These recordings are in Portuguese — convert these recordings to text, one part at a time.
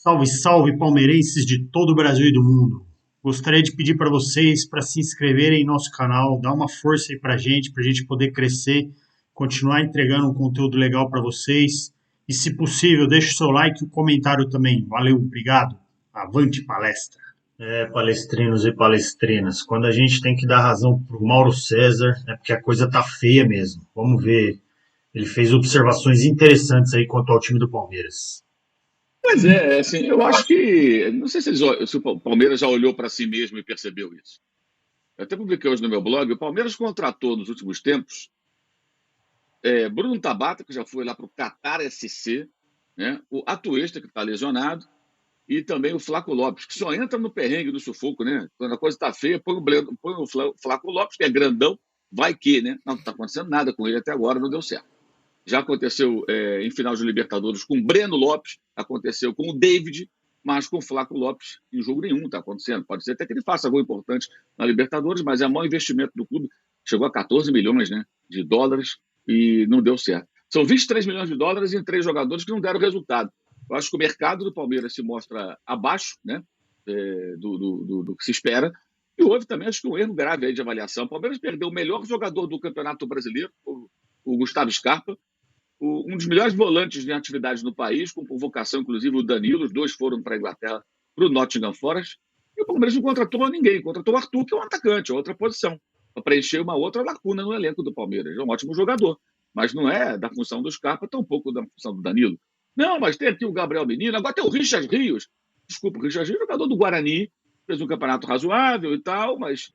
Salve, salve, palmeirenses de todo o Brasil e do mundo. Gostaria de pedir para vocês para se inscreverem em nosso canal, dar uma força aí para a gente poder crescer, continuar entregando um conteúdo legal para vocês. E, se possível, deixe o seu like e o comentário também. Valeu, obrigado. Avante palestra. Palestrinos e palestrinas, quando a gente tem que dar razão para o Mauro César, é porque a coisa tá feia mesmo. Vamos ver. Ele fez observações interessantes aí quanto ao time do Palmeiras. Pois é, assim, eu acho que. Não sei se o Palmeiras já olhou para si mesmo e percebeu isso. Eu até publiquei hoje no meu blog. O Palmeiras contratou nos últimos tempos Bruno Tabata, que já foi lá para o Qatar SC, né? O Atuesta, que está lesionado, e também o Flaco Lopes, que só entra no perrengue do sufoco, né? Quando a coisa está feia, põe o Flaco Lopes, que é grandão, vai que, né? Não está acontecendo nada com ele até agora, não deu certo. Já aconteceu em final de Libertadores com o Breno Lopes, aconteceu com o David, mas com o Flaco Lopes em jogo nenhum está acontecendo. Pode ser até que ele faça gol importante na Libertadores, mas é o maior investimento do clube. Chegou a 14 milhões, né, de dólares e não deu certo. São 23 milhões de dólares em 3 jogadores que não deram resultado. Eu acho que o mercado do Palmeiras se mostra abaixo, né, do que se espera. E houve também, acho que um erro grave aí de avaliação. O Palmeiras perdeu o melhor jogador do Campeonato Brasileiro, o Gustavo Scarpa, um dos melhores volantes de atividade no país, com convocação, inclusive, o Danilo. Os dois foram para a Inglaterra, para o Nottingham Forest. E o Palmeiras não contratou ninguém. Contratou o Arthur, que é um atacante, outra posição, para preencher uma outra lacuna no elenco do Palmeiras. É um ótimo jogador, mas não é da função do Scarpa, tampouco da função do Danilo. Não, mas tem aqui o Gabriel Menino, agora tem o Richard Rios. Desculpa, o Richard Rios é jogador do Guarani, fez um campeonato razoável e tal, mas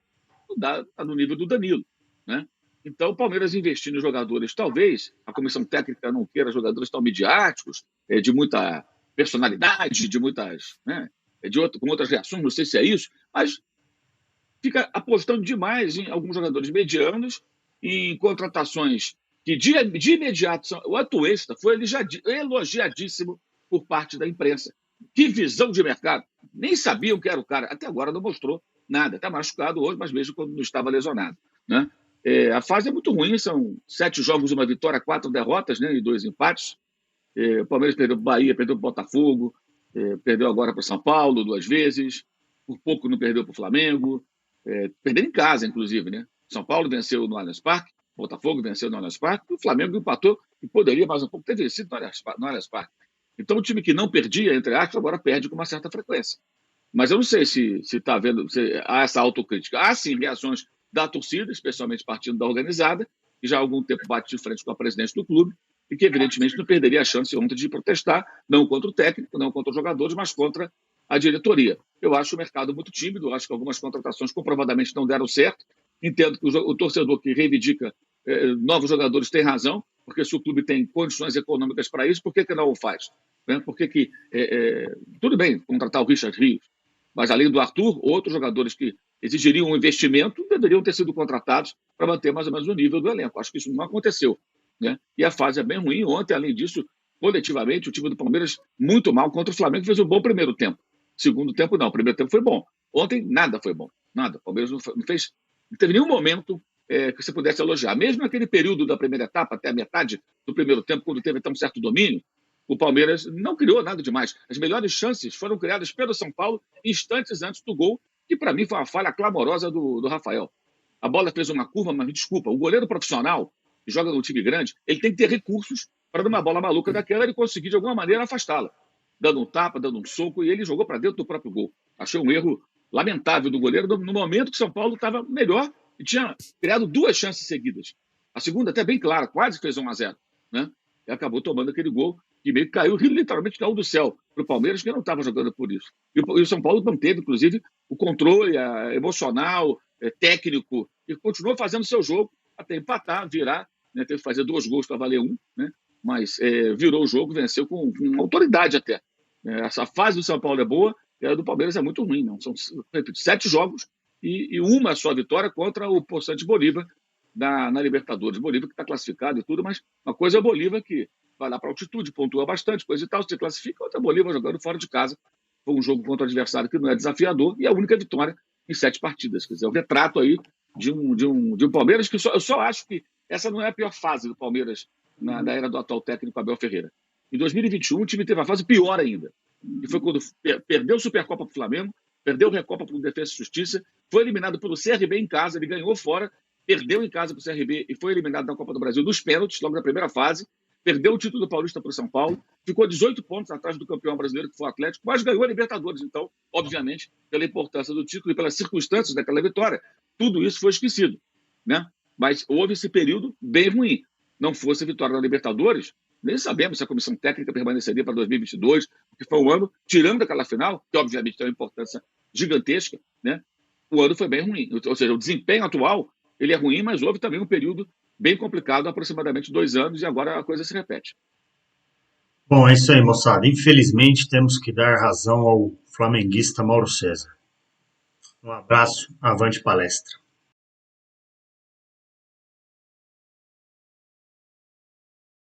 não dá, está no nível do Danilo, né? Então, o Palmeiras investindo em jogadores, talvez a comissão técnica não queira jogadores tão midiáticos, de muita personalidade, de muitas, né, com outras reações, não sei se é isso, mas fica apostando demais em alguns jogadores medianos, em contratações que de imediato são. O Atuesta foi elogiadíssimo por parte da imprensa. Que visão de mercado! Nem sabiam que era o cara, até agora não mostrou nada. Está machucado hoje, mas mesmo quando não estava lesionado, né? A fase é muito ruim, são 7 jogos, 1 vitória, 4 derrotas, né, e 2 empates. O Palmeiras perdeu para o Bahia, perdeu para o Botafogo, perdeu agora para o São Paulo 2 vezes, por pouco não perdeu para o Flamengo, perdeu em casa, inclusive, né? São Paulo venceu no Allianz Parque, Botafogo venceu no Allianz Parque, o Flamengo empatou e poderia mais um pouco ter vencido no Allianz Parque. Então, o time que não perdia, entre aspas, agora perde com uma certa frequência. Mas eu não sei se está vendo, se há essa autocrítica. Há sim reações da torcida, especialmente partindo da organizada, que já há algum tempo bate de frente com a presidente do clube, e que evidentemente não perderia a chance ontem de protestar, não contra o técnico, não contra os jogadores, mas contra a diretoria. Eu acho o mercado muito tímido, acho que algumas contratações comprovadamente não deram certo. Entendo que o torcedor que reivindica novos jogadores tem razão, porque se o clube tem condições econômicas para isso, por que não o faz? Né? Por que tudo bem contratar o Richard Rios, mas além do Arthur, outros jogadores que exigiriam um investimento deveriam ter sido contratados para manter mais ou menos o nível do elenco. Acho que isso não aconteceu, né? E a fase é bem ruim. Ontem, além disso, coletivamente, o time do Palmeiras muito mal contra o Flamengo, fez um bom primeiro tempo. Segundo tempo, não. O primeiro tempo foi bom. Ontem, nada foi bom. Nada. O Palmeiras não teve nenhum momento que você pudesse elogiar. Mesmo naquele período da primeira etapa, até a metade do primeiro tempo, quando teve até um certo domínio, o Palmeiras não criou nada demais. As melhores chances foram criadas pelo São Paulo instantes antes do gol, que para mim foi uma falha clamorosa do Rafael. A bola fez uma curva, mas me desculpa, o goleiro profissional que joga no time grande, ele tem que ter recursos para numa bola maluca daquela ele conseguir de alguma maneira afastá-la, dando um tapa, dando um soco, e ele jogou para dentro do próprio gol. Achei um erro lamentável do goleiro no momento que São Paulo estava melhor e tinha criado 2 chances seguidas. A segunda até bem clara, quase fez 1-0, né? E acabou tomando aquele gol que meio que caiu, literalmente caiu do céu para o Palmeiras, que não estava jogando por isso. E o São Paulo manteve, inclusive, o controle emocional, técnico, e continuou fazendo seu jogo até empatar, virar, né? Teve que fazer 2 gols para valer 1, né? Mas virou o jogo, venceu com autoridade até. Essa fase do São Paulo é boa, e a do Palmeiras é muito ruim. Não? São, repito, 7 jogos e uma só vitória contra o Poçante Bolívar na Libertadores. Bolívar que está classificado e tudo, mas uma coisa é o Bolívar que vai lá para altitude, pontua bastante, coisa e tal, se classifica, outra Bolívar jogando fora de casa. Foi um jogo contra o adversário que não é desafiador e a única vitória em 7 partidas. Quer dizer, é um retrato aí de um Palmeiras que eu só acho que essa não é a pior fase do Palmeiras na era do atual técnico Abel Ferreira. Em 2021, o time teve uma fase pior ainda. que foi quando perdeu a Supercopa para o Flamengo, perdeu a Recopa para o Defesa e Justiça, foi eliminado pelo CRB em casa, ele ganhou fora, perdeu em casa para o CRB e foi eliminado da Copa do Brasil dos pênaltis, logo na primeira fase, perdeu o título do Paulista para o São Paulo, ficou 18 pontos atrás do campeão brasileiro, que foi o Atlético, mas ganhou a Libertadores. Então, obviamente, pela importância do título e pelas circunstâncias daquela vitória, tudo isso foi esquecido, né? Mas houve esse período bem ruim. Não fosse a vitória na Libertadores, nem sabemos se a comissão técnica permaneceria para 2022, porque foi um ano, tirando aquela final, que obviamente tem uma importância gigantesca, né? O ano foi bem ruim. Ou seja, o desempenho atual ele é ruim, mas houve também um período bem complicado, aproximadamente 2 anos, e agora a coisa se repete. Bom, é isso aí, moçada. Infelizmente, temos que dar razão ao flamenguista Mauro César. Um abraço, avante palestra.